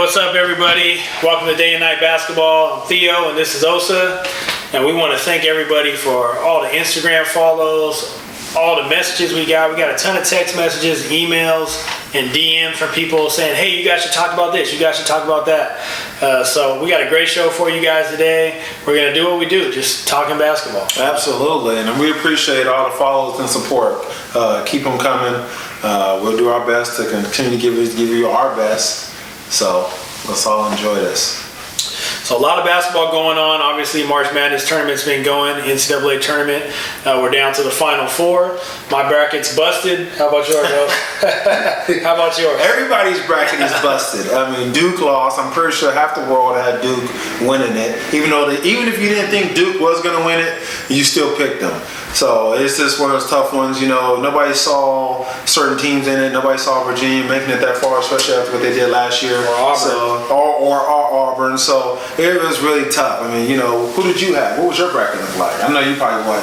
what's up, everybody? Welcome to Day and Night Basketball. I'm Theo, and this is Osa. And we want to thank everybody for all the Instagram follows, all the messages we got. We got a ton of text messages, emails, and DMs from people saying, hey, you guys should talk about this. You guys should talk about that. So we got a great show for you guys today. We're going to do what we do, just talking basketball. Absolutely. And we appreciate all the follows and support. Keep them coming. We'll do our best to continue to give you our best. So let's all enjoy this. So a lot of basketball going on. Obviously, March Madness tournament's been going. NCAA tournament. We're down to the Final Four. My bracket's busted. How about yours, Joe? How about yours? Everybody's bracket is busted. I mean, Duke lost. I'm pretty sure half the world had Duke winning it. Even if you didn't think Duke was going to win it, you still picked them. So it's just one of those tough ones. You know, nobody saw certain teams in it. Nobody saw Virginia making it that far, especially after what they did last year. Or Auburn. Or Auburn. So it was really tough. I mean, you know, who did you have? What was your bracket look like? I know you probably won.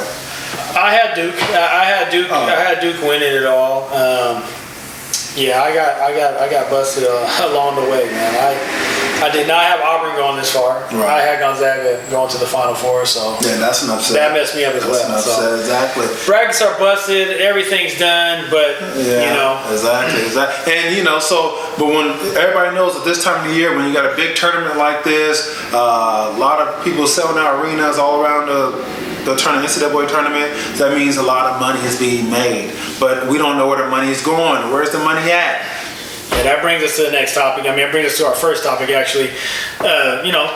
I had Duke. I had Duke winning it all. Yeah, I got busted along the way, man. I did not have Auburn going this far. Right. I had Gonzaga going to the Final Four, so yeah, that's an upset. That messed me up as well. That's an upset, exactly. Brackets are busted. Everything's done, but yeah, you know, exactly. And you know, but when everybody knows at this time of the year, when you got a big tournament like this, a lot of people selling out arenas all around the NCAA tournament, that means a lot of money is being made. But we don't know where the money is going. Where's the money at? Yeah, that brings us to the next topic. I mean, it brings us to our first topic, actually. You know,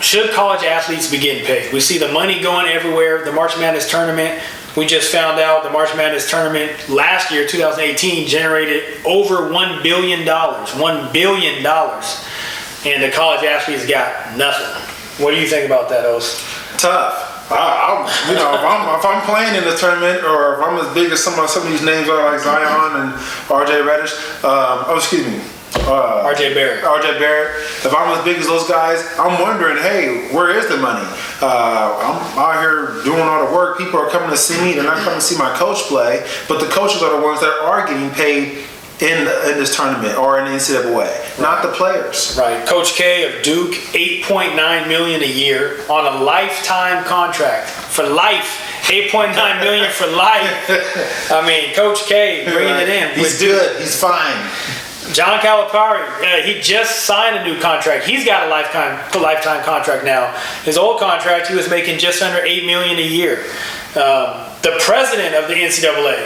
should college athletes be getting paid? We see the money going everywhere. The March Madness tournament, we just found out the March Madness tournament last year, 2018, generated over $1 billion. $1 billion. And the college athletes got nothing. What do you think about that, Os? Tough. You know, if I'm playing in the tournament, or if I'm as big as some of these names are, like Zion and RJ Reddish, RJ Barrett. RJ Barrett. If I'm as big as those guys, I'm wondering, hey, where is the money? I'm out here doing all the work. People are coming to see me. They're not coming to see my coach play, but the coaches are the ones that are getting paid in this tournament or in the NCAA, not the players. Right. Coach K of Duke, $8.9 million a year on a lifetime contract for life. $8.9 million for life. I mean, Coach K bringing it in. He's good. He's fine. John Calipari, he just signed a new contract. He's got a lifetime contract now. His old contract, he was making just under $8 million a year. The president of the NCAA,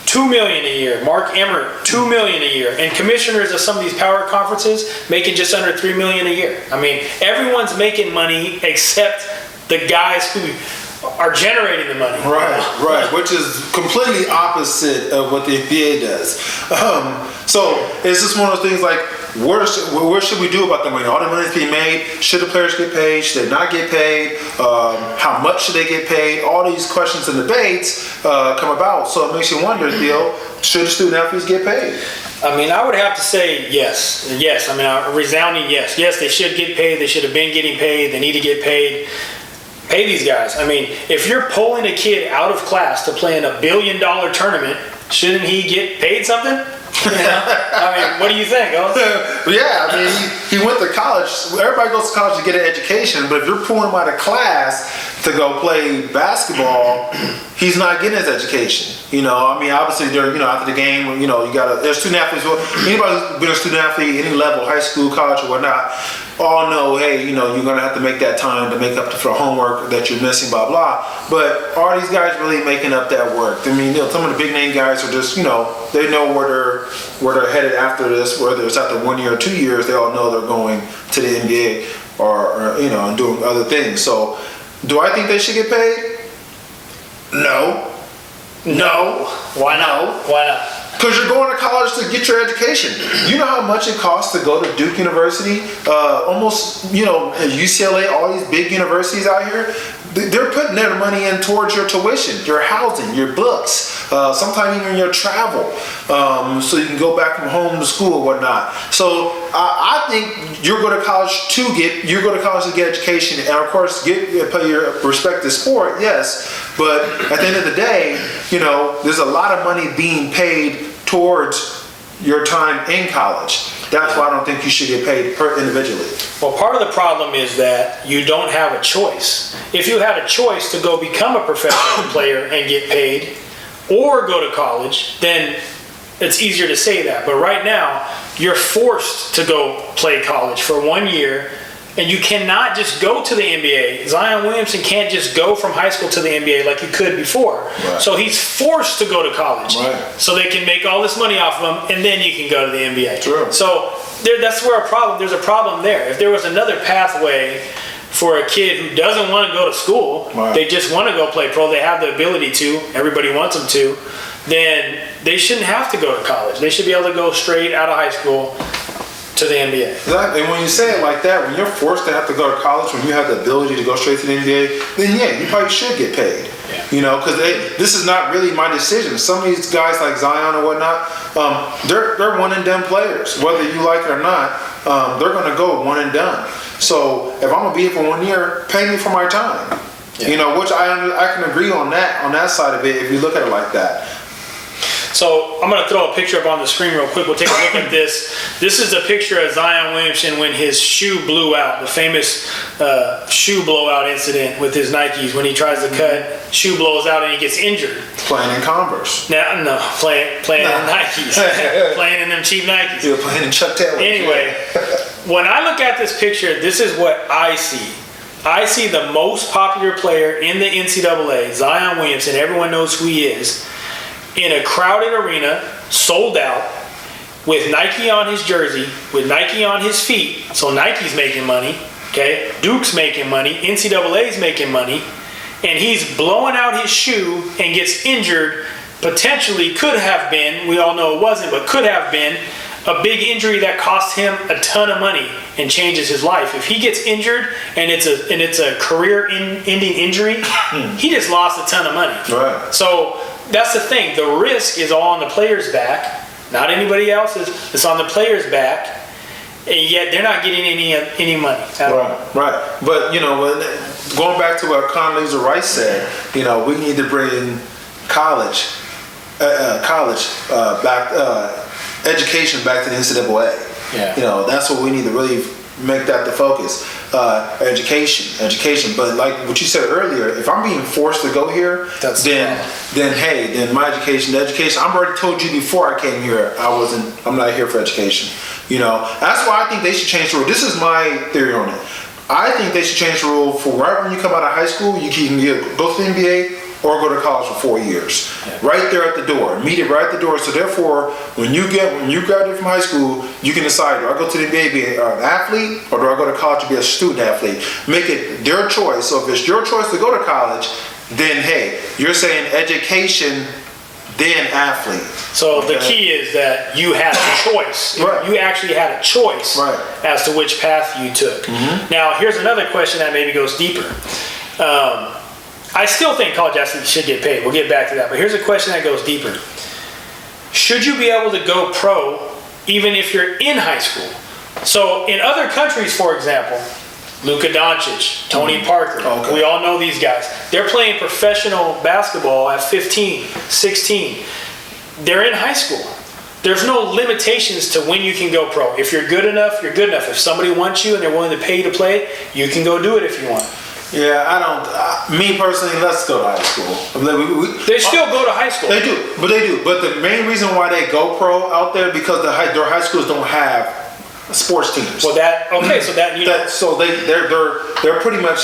$2 million a year. Mark Emmert, $2 million a year. And commissioners of some of these power conferences making just under $3 million a year. I mean, everyone's making money except the guys who are generating the money. Right. Which is completely opposite of what the NBA does. So it's just one of those things like, where should we do about the money? All the money is being made. Should the players get paid? Should they not get paid? How much should they get paid? All these questions and debates come about. So it makes you wonder, Theo, should the student athletes get paid? I mean, I would have to say yes. Yes. I mean, a resounding yes. Yes, they should get paid. They should have been getting paid. They need to get paid. Pay these guys. I mean, if you're pulling a kid out of class to play in a $1 billion tournament, shouldn't he get paid something? You know? I mean, what do you think? Yeah, I mean, he went to college. Everybody goes to college to get an education, but if you're pulling him out of class to go play basketball, he's not getting his education. You know, I mean, obviously, after the game, you know, there's student athletes. Anybody who's been a student athlete, any level, high school, college, or whatnot, all know, hey, you know, you're going to have to make that time to make up for homework that you're missing, blah, blah. But are these guys really making up that work? I mean, you know, some of the big name guys are just, you know, they know where they're headed after this, whether it's after 1 year or 2 years, they all know they're going to the NBA or you know, and doing other things. So do I think they should get paid? No. Why not? Why not? Because you're going to college to get your education. You know how much it costs to go to Duke University? Almost, you know, UCLA, all these big universities out here, they're putting their money in towards your tuition, your housing, your books, sometimes even your travel, so you can go back from home to school or whatnot. So I think you're going to college to get education, and of course play your respective sport, yes. But at the end of the day, you know, there's a lot of money being paid towards your time in college. That's why I don't think you should get paid per individually. Well, part of the problem is that you don't have a choice. If you had a choice to go become a professional player and get paid, or go to college, then it's easier to say that. But right now, you're forced to go play college for 1 year, and you cannot just go to the NBA. Zion Williamson can't just go from high school to the NBA like you could before. Right. So he's forced to go to college. Right. So they can make all this money off of him, and then you can go to the NBA. True. So that's where there's a problem there. If there was another pathway for a kid who doesn't want to go to school, right. they just want to go play pro, they have the ability to, everybody wants them to, then they shouldn't have to go to college. They should be able to go straight out of high school to the NBA. Exactly. And when you say it like that, when you're forced to have to go to college, when you have the ability to go straight to the NBA, then yeah, you probably should get paid. Yeah. You know, because this is not really my decision. Some of these guys like Zion or whatnot, they're one and done players. Whether you like it or not, they're going to go one and done. So if I'm going to be here for 1 year, pay me for my time. Yeah. You know, which I can agree on that side of it if you look at it like that. So I'm going to throw a picture up on the screen real quick. We'll take a look at this. This is a picture of Zion Williamson when his shoe blew out, the famous shoe blowout incident with his Nikes. When he tries to cut, shoe blows out and he gets injured. Playing in Converse. No, playing in Nikes. Playing in them cheap Nikes. You're playing in Chuck Taylor. Anyway, when I look at this picture, this is what I see. I see the most popular player in the NCAA, Zion Williamson. Everyone knows who he is. In a crowded arena, sold out, with Nike on his jersey, with Nike on his feet. So Nike's making money, okay? Duke's making money, NCAA's making money, and he's blowing out his shoe and gets injured. Potentially could have been, we all know it wasn't, but could have been a big injury that cost him a ton of money and changes his life. If he gets injured and it's a career-ending injury, he just lost a ton of money. Right. So that's the thing. The risk is all on the player's back, not anybody else's. It's on the player's back, and yet they're not getting any money. Right. But you know, going back to what Condoleezza Rice said, you know, we need to bring college back, education back to the NCAA. Yeah. You know, that's what we need to really make that the focus. Education. But like what you said earlier, if I'm being forced to go here, then my education. I've already told you before I came here, I'm not here for education. You know, that's why I think they should change the rule. This is my theory on it. I think they should change the rule for right when you come out of high school, you can go to the NBA or go to college for 4 years. Yeah. Right there at the door. Meet it right at the door. So therefore, when you graduate from high school, you can decide, do I go to the NBA be an athlete or do I go to college to be a student athlete? Make it their choice. So if it's your choice to go to college, then hey, you're saying education, then athlete. So the key is that you had a choice. Right. You actually had a choice as to which path you took. Mm-hmm. Now, here's another question that maybe goes deeper. I still think college athletes should get paid. We'll get back to that. But here's a question that goes deeper. Should you be able to go pro even if you're in high school? So in other countries, for example, Luka Doncic, Tony Parker, we all know these guys. They're playing professional basketball at 15, 16. They're in high school. There's no limitations to when you can go pro. If you're good enough, you're good enough. If somebody wants you and they're willing to pay you to play, you can go do it if you want. Yeah, I don't. Me personally, let's go to high school. They still go to high school. They do. But the main reason why they go pro out there because their high schools don't have sports teams. Well, they're pretty much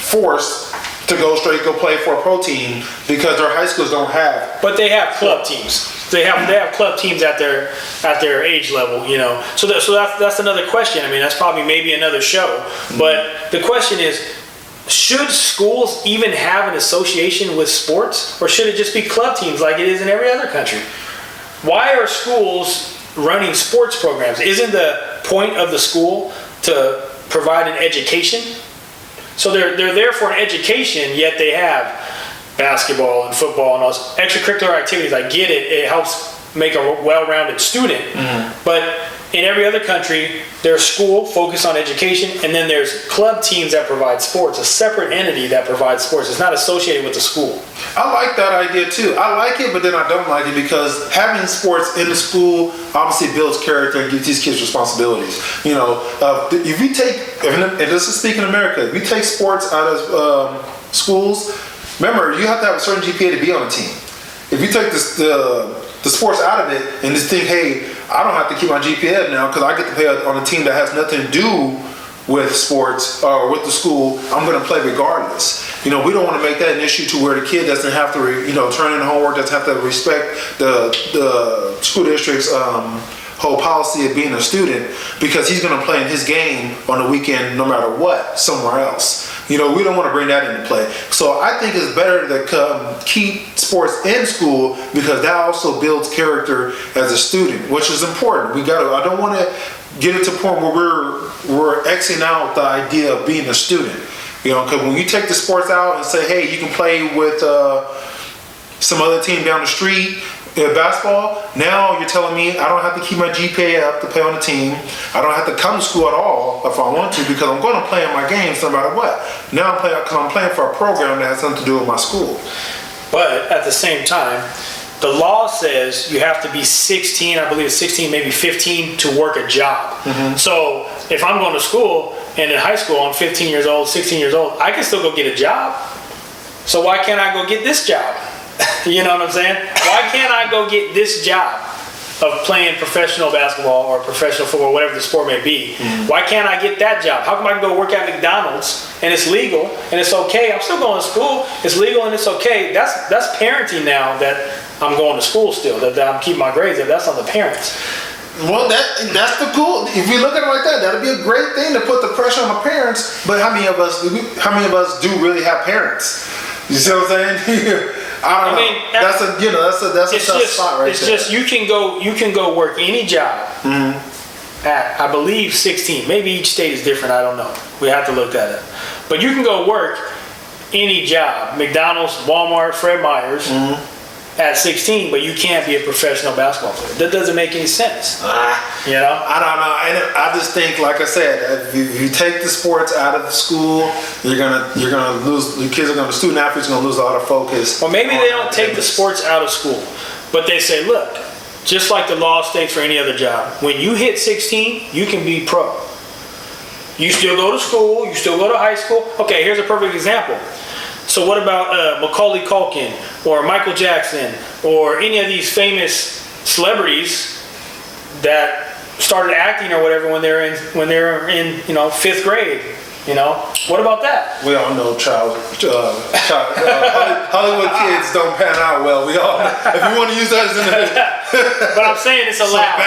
forced to go play for a pro team because their high schools don't have. But they have club teams. They have club teams at their age level, you know. So that's another question. I mean, that's probably maybe another show. But the question is, should schools even have an association with sports, or should it just be club teams like it is in every other country? Why are schools running sports programs? Isn't the point of the school to provide an education? So they're there for an education, yet they have basketball and football and all extracurricular activities. I get it. It helps make a well-rounded student. Mm-hmm. But in every other country, there's school focused on education, and then there's club teams that provide sports, a separate entity that provides sports. It's not associated with the school. I like that idea too. I like it, but then I don't like it because having sports in the school obviously builds character and gives these kids responsibilities. You know, if you take, and this is speaking America, if you take sports out of schools, remember, you have to have a certain GPA to be on a team. If you take the sports out of it and just think, hey, I don't have to keep my GPA up now because I get to play on a team that has nothing to do with sports or with the school, I'm going to play regardless. You know, we don't want to make that an issue to where the kid doesn't have to, turn in homework, doesn't have to respect the school district's whole policy of being a student because he's going to play in his game on the weekend no matter what, somewhere else. You know, we don't want to bring that into play. So I think it's better to keep sports in school because that also builds character as a student, which is important. I don't want to get it to a point where we're Xing out the idea of being a student. You know, because when you take the sports out and say, hey, you can play with some other team down the street in basketball, now you're telling me I don't have to keep my GPA up to play on the team. I don't have to come to school at all if I want to because I'm going to play in my games no matter what. Now I'm playing for a program that has something to do with my school. But at the same time, the law says you have to be 16, I believe it's 16, maybe 15 to work a job. Mm-hmm. So if I'm going to school and in high school I'm 15 years old, 16 years old, I can still go get a job. So why can't I go get this job? You know what I'm saying? Why can't I go get this job of playing professional basketball or professional football, whatever the sport may be? Mm-hmm. Why can't I get that job? How come I can go work at McDonald's and it's legal and it's okay? I'm still going to school. It's legal and it's okay. That's parenting now that I'm going to school still, that I'm keeping my grades up. That's on the parents. Well, that's the cool. If you look at it like that, that'd be a great thing to put the pressure on the parents. But how many of us do really have parents? You see what I'm saying? I mean, that's a tough spot right there. It's just you can go work any job at, I believe, 16. Maybe each state is different. I don't know. We have to look that up. But you can go work any job, McDonald's, Walmart, Fred Meyer's, at 16, but you can't be a professional basketball player. That doesn't make any sense. You know? I don't know. I just think, like I said, if you take the sports out of the school, you're gonna lose. The kids student athletes are gonna lose a lot of focus. Or maybe they don't take the sports out of school, but they say, look, just like the law states for any other job, when you hit 16, you can be pro. You still go to school, you still go to high school. Okay, here's a perfect example. So what about Macaulay Culkin or Michael Jackson or any of these famous celebrities that started acting or whatever when they're in 5th grade? You know, what about that? We all know Hollywood kids don't pan out well. We all know. If you want to use that as an but I'm saying it's allowed.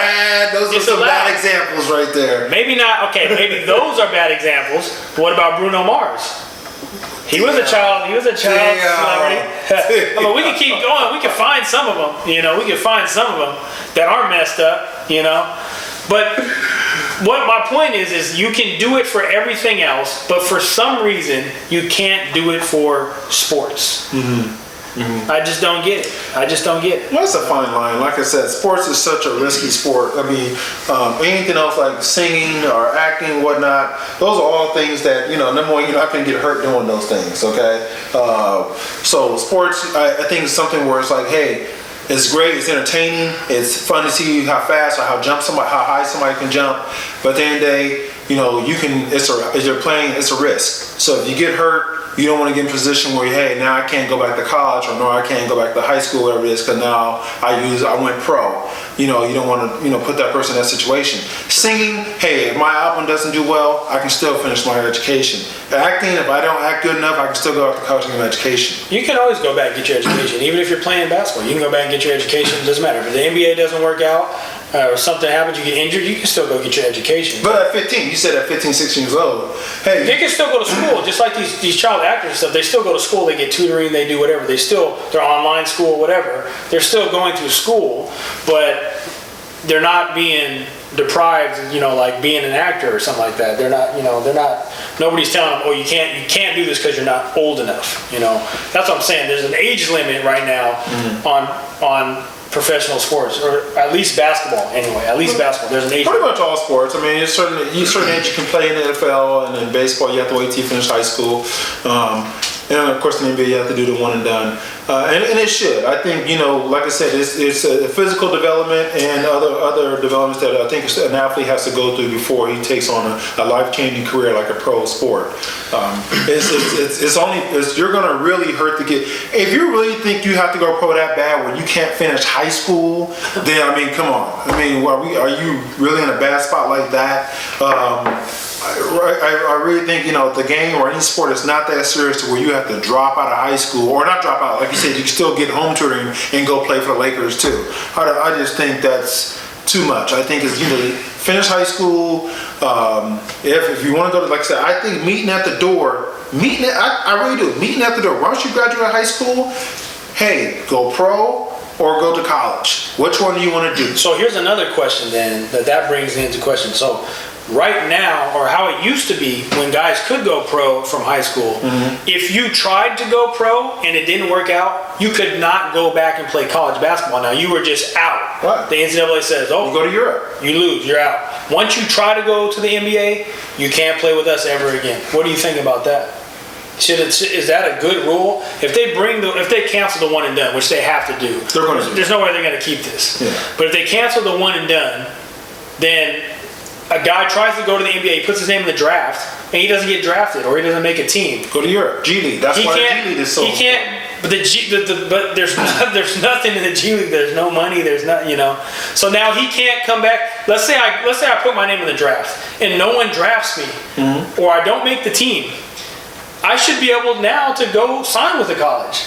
Those are some bad examples right there. Maybe not. Okay, maybe those are bad examples. What about Bruno Mars? He was a child celebrity. I mean, we can keep going. We can find some of them. We can find some of them that are messed up. But what my point is you can do it for everything else, but for some reason you can't do it for sports. I just don't get it. Well, that's a fine line. Like I said, sports is such a risky sport. I mean, anything else like singing or acting, whatnot, those are all things that, number one, you're not going to get hurt doing those things, okay? So sports, I think, is something where it's like, hey, it's great, it's entertaining, it's fun to see how fast or how high somebody can jump. But at the end of the day, as you're playing, it's a risk. So if you get hurt, you don't want to get in a position where, hey, now I can't go back to college, or no, I can't go back to high school, whatever it is, because now I went pro. You don't want to, put that person in that situation. Singing, hey, if my album doesn't do well, I can still finish my education. Acting, if I don't act good enough, I can still go back to college and get my education. You can always go back and get your education. Even if you're playing basketball, you can go back and get your education. It doesn't matter. If the NBA doesn't work out, or something happens, you get injured, you can still go get your education. But at 15, you said at 15, 16 years old, hey. They can still go to school, just like these child actors and stuff. They still go to school, they get tutoring, they do whatever. They're online school, whatever. They're still going through school, but they're not being deprived, like being an actor or something like that. They're not, nobody's telling them, oh, you can't do this because you're not old enough. That's what I'm saying. There's an age limit right now on professional sports, or at least basketball anyway. At least basketball. There's an age. Pretty much all sports. I mean, there's certain age you can play in the NFL, and in baseball you have to wait till you finish high school. And of course, in the NBA, you have to do the one and done. And it should. I think, like I said, it's a physical development and other developments that I think an athlete has to go through before he takes on a life-changing career like a pro sport. You're going to really hurt the kid. If you really think you have to go pro that bad when you can't finish high school, then, I mean, come on. I mean, are you really in a bad spot like that? I really think, the game or any sport is not that serious to where you have to drop out of high school, or not drop out, like you said, you can still get home tutoring and go play for the Lakers too. I just think that's too much. I think it's, finish high school. If you want to go to, like I said, I think meeting at the door, I really do, meeting at the door. Once you graduate high school, hey, go pro or go to college. Which one do you want to do? So here's another question then that brings into question. So right now, or how it used to be when guys could go pro from high school, if you tried to go pro and it didn't work out, you could not go back and play college basketball. Now you were just out. Right. The NCAA says, oh, you go to Europe, you lose, you're out. Once you try to go to the NBA, you can't play with us ever again. What do you think about that? Is that a good rule? If they cancel the one and done, which they have to do, there's no way they're going to keep this. Yeah. But if they cancel the one and done, then a guy tries to go to the NBA, he puts his name in the draft, and he doesn't get drafted or he doesn't make a team. Go to Europe, G League. That's why G League is so. He can't. But but there's nothing in the G League. There's no money. There's not. So now he can't come back. Let's say I put my name in the draft and no one drafts me, or I don't make the team. I should be able now to go sign with the college.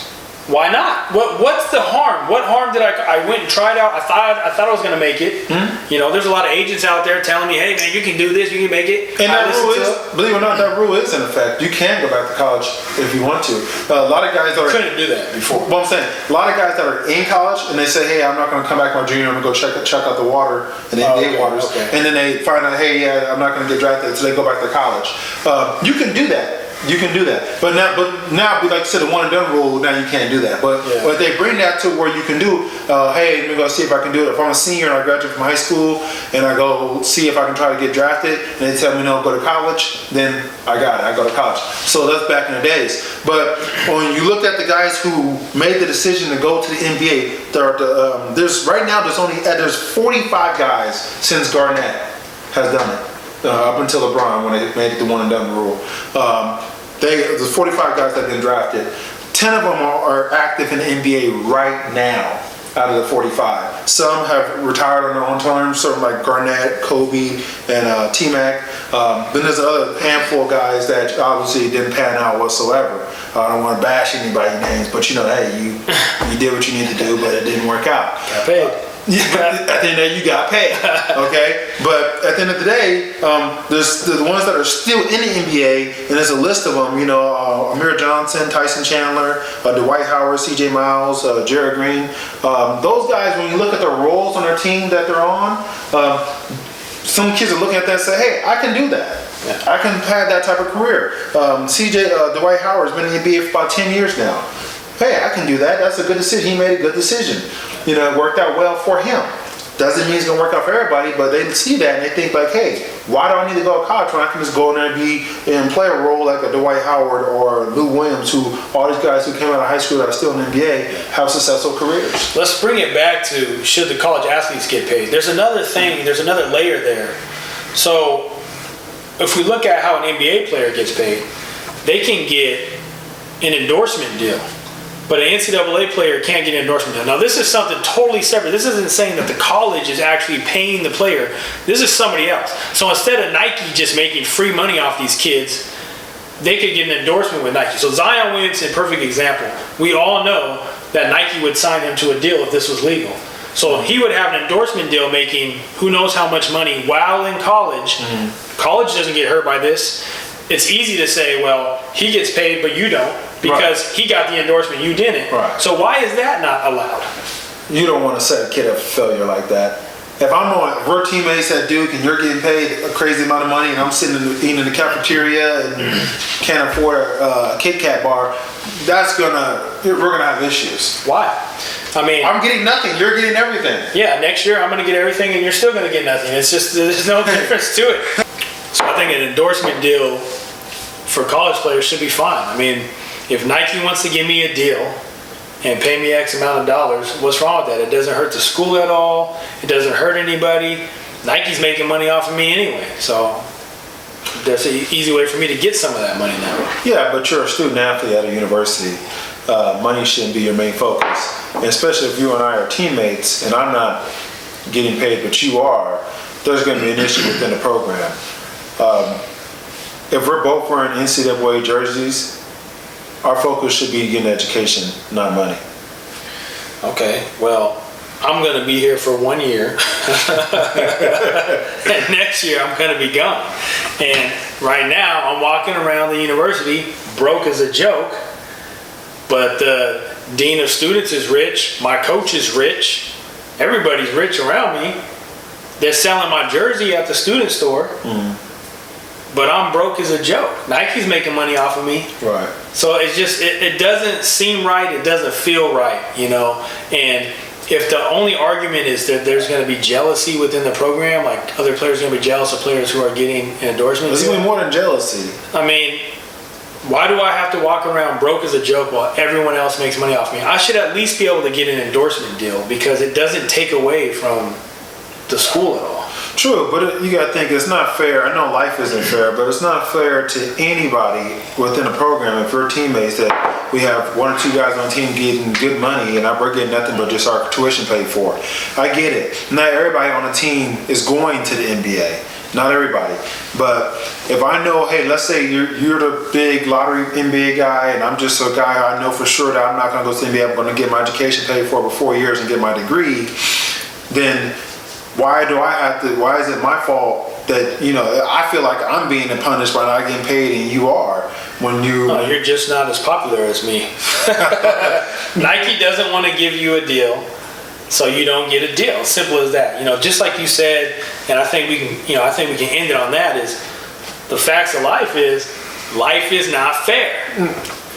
Why not? What's the harm? What harm did I went and tried out? I thought I was going to make it. There's a lot of agents out there telling me, hey man, you can do this, you can make it. And that rule is, believe it or not, that rule is in effect. You can go back to college if you want to. A lot of guys couldn't do that before. Well, I'm saying a lot of guys that are in college and they say, hey, I'm not going to come back my junior. I'm going to go check out the water and the NBA waters, and then they find out, hey, yeah, I'm not going to get drafted, so they go back to college. You can do that. You can do that, but now, like I said, the one and done rule. Now you can't do that. But if they bring that to where you can do, hey, let me go see if I can do it. If I'm a senior and I graduate from high school and I go see if I can try to get drafted, and they tell me no, go to college, then I got it. I go to college. So that's back in the days. But when you look at the guys who made the decision to go to the NBA, there's 45 guys since Garnett has done it. Up until LeBron, when they made it the one and done rule, there's 45 guys that have been drafted. 10 of them are active in the NBA right now out of the 45. Some have retired on their own terms, sort of like Garnett, Kobe, and T-Mac. Then there's another handful of guys that obviously didn't pan out whatsoever. I don't want to bash anybody's names, but hey, you did what you needed to do, but it didn't work out. Got paid. At the end of the day, you got paid, okay? But at the end of the day, there's the ones that are still in the NBA, and there's a list of them, Amir Johnson, Tyson Chandler, Dwight Howard, CJ Miles, Jared Green. Those guys, when you look at the roles on their team that they're on, some kids are looking at that and say, hey, I can do that. Yeah. I can have that type of career. Dwight Howard has been in the NBA for about 10 years now. Hey, I can do that. That's a good decision. He made a good decision. It worked out well for him. Doesn't mean it's going to work out for everybody, but they see that and they think like, hey, why do I need to go to college when I can just go in there and play a role like a Dwight Howard or Lou Williams, all these guys who came out of high school that are still in the NBA have successful careers. Let's bring it back to, should the college athletes get paid? There's another thing, there's another layer there. So if we look at how an NBA player gets paid, they can get an endorsement deal. But an NCAA player can't get an endorsement deal. Now, this is something totally separate. This isn't saying that the college is actually paying the player. This is somebody else. So instead of Nike just making free money off these kids, they could get an endorsement with Nike. So Zion Williamson, perfect example. We all know that Nike would sign him to a deal if this was legal. So he would have an endorsement deal making who knows how much money while in college. Mm-hmm. College doesn't get hurt by this. It's easy to say, well, he gets paid, but you don't. Because he got the endorsement, you didn't. Right. So why is that not allowed? You don't want to set a kid up for failure like that. if we're teammates at Duke and you're getting paid a crazy amount of money and I'm sitting eating in the cafeteria and can't afford a Kit Kat bar, we're gonna have issues. Why? I mean, I'm getting nothing. You're getting everything. Yeah, next year I'm going to get everything, and you're still going to get nothing. It's just there's no difference to it. So I think an endorsement deal for college players should be fine. I mean, if Nike wants to give me a deal and pay me X amount of dollars, what's wrong with that? It doesn't hurt the school at all. It doesn't hurt anybody. Nike's making money off of me anyway, so that's an easy way for me to get some of that money now. Yeah, but you're a student athlete at a university. Money shouldn't be your main focus. And especially if you and I are teammates and I'm not getting paid, but you are, there's going to be an issue within the program. If we're both wearing NCAA jerseys, our focus should be getting education, not money. Okay, well, I'm going to be here for 1 year. And next year I'm going to be gone. And right now I'm walking around the university broke as a joke. But the dean of students is rich. My coach is rich. Everybody's rich around me. They're selling my jersey at the student store. But I'm broke as a joke. Nike's making money off of me. Right. So it's just, it doesn't seem right. It doesn't feel right, you know. And if the only argument is that there's going to be jealousy within the program, like other players are going to be jealous of players who are getting an endorsement. There's going to be more than jealousy. I mean, why do I have to walk around broke as a joke while everyone else makes money off me? I should at least be able to get an endorsement deal because it doesn't take away from the school at all. True, but you got to think it's not fair. I know life isn't fair, but it's not fair to anybody within a program if we're teammates that we have one or two guys on the team getting good money and we're getting nothing but just our tuition paid for. I get it. Not everybody on the team is going to the NBA. Not everybody. But if I know, hey, let's say you're the big lottery NBA guy and I'm just a guy I know for sure that I'm not going to go to the NBA, I'm going to get my education paid for 4 years and get my degree, then why is it my fault that, you know, I feel like I'm being punished by not getting paid and you are when you... No, you're just not as popular as me. Nike doesn't want to give you a deal, so you don't get a deal. Simple as that. You know, just like you said, and I think we can end it on that, is the facts of life is not fair.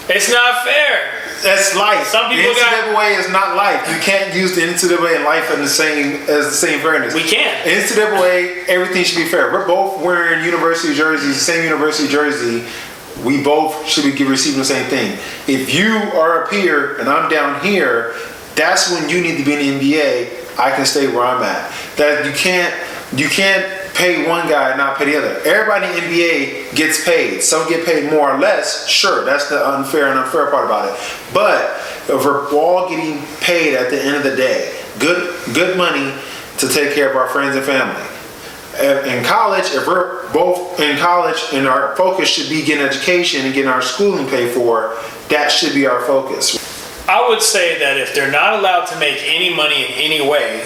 It's not fair. That's life. Some people the NCAA is not life. You can't use the NCAA and life in the same fairness. We can't. NCAA, everything should be fair. We're both wearing university jerseys, the same university jersey. We both should be receiving the same thing. If you are up here and I'm down here, that's when you need to be in the NBA. I can stay where I'm at. That you can't pay one guy and not pay the other. Everybody in the NBA gets paid. Some get paid more or less. Sure, that's the unfair part about it. But if we're all getting paid at the end of the day, good money to take care of our friends and family. In college, if we're both in college and our focus should be getting education and getting our schooling paid for, that should be our focus. I would say that if they're not allowed to make any money in any way,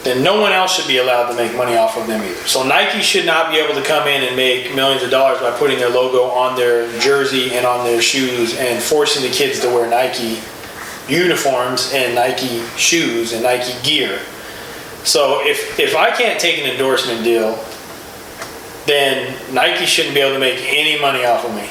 then no one else should be allowed to make money off of them either. So Nike should not be able to come in and make millions of dollars by putting their logo on their jersey and on their shoes and forcing the kids to wear Nike uniforms and Nike shoes and Nike gear. So if I can't take an endorsement deal, then Nike shouldn't be able to make any money off of me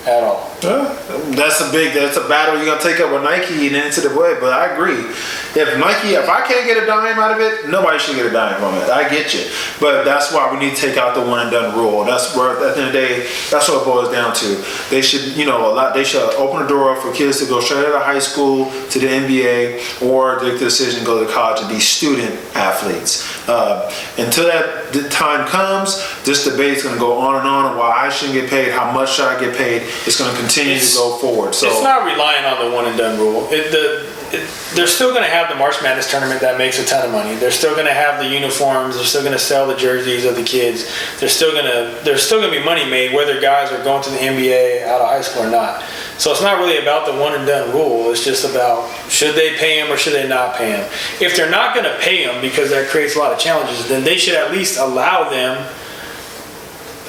at all. That's a battle you're gonna take up with Nike and NCAA. But I agree. If I can't get a dime out of it, nobody should get a dime from it. I get you, but that's why we need to take out the one and done rule. That's where at the end of the day, that's what it boils down to. They should, they should open the door up for kids to go straight out of high school to the NBA, or take the decision to go to college and be student athletes. Until that time comes, this debate is going to go on and why I shouldn't get paid, how much should I get paid. It's going to continue to go forward. So it's not relying on the one and done rule. They're still going to have the March Madness tournament that makes a ton of money. They're still going to have the uniforms. They're still going to sell the jerseys of the kids. There's still going to be money made whether guys are going to the NBA out of high school or not. So it's not really about the one and done rule. It's just about should they pay him or should they not pay him. If they're not going to pay him because that creates a lot of challenges, then they should at least allow them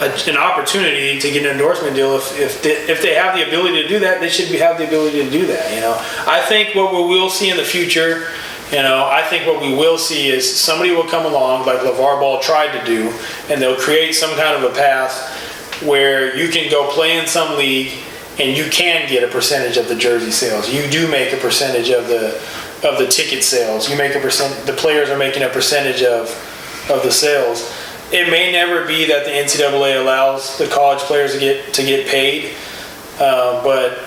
an opportunity to get an endorsement deal. If they have the ability to do that, they should have the ability to do that. I think what we will see in the future You know, I think what we will see is somebody will come along like LeVar Ball tried to do, and they'll create some kind of a path where you can go play in some league and you can get a percentage of the jersey sales. You do make a percentage of the ticket sales. You make a percent. The players are making a percentage of the sales. It may never be that the NCAA allows the college players to get paid, but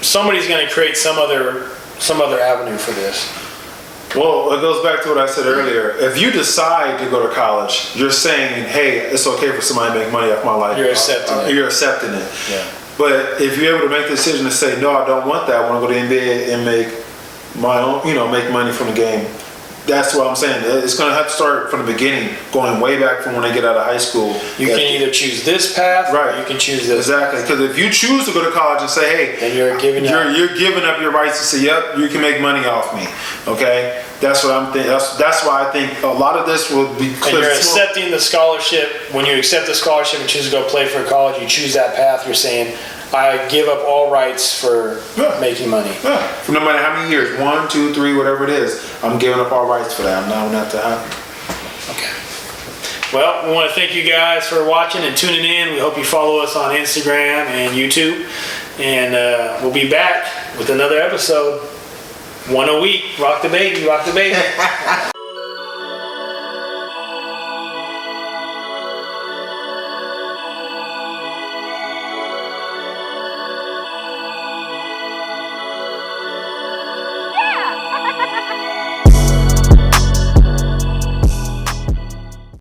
somebody's going to create some other avenue for this. Well, it goes back to what I said earlier. If you decide to go to college, you're saying, hey, it's okay for somebody to make money off my life. You're accepting it. You're accepting it. Yeah. But if you're able to make the decision to say, no, I don't want that, I want to go to the NBA and make my own, make money from the game. That's what I'm saying. It's going to have to start from the beginning, going way back from when they get out of high school. You can either choose this path, right? Or you can choose this. Exactly. Because if you choose to go to college and say, hey, then you're giving up your rights to say, yep, you can make money off me. Okay, that's what I'm thinking. That's why I think a lot of this will be. And you're accepting the scholarship. When you accept the scholarship and choose to go play for college, you choose that path. You're saying, I give up all rights for making money. Yeah. For no matter how many years, 1, 2, 3, whatever it is, I'm giving up all rights for that. I'm not going to have to happen. Okay. Well, we want to thank you guys for watching and tuning in. We hope you follow us on Instagram and YouTube. And we'll be back with another episode. One a week. Rock the baby, rock the baby.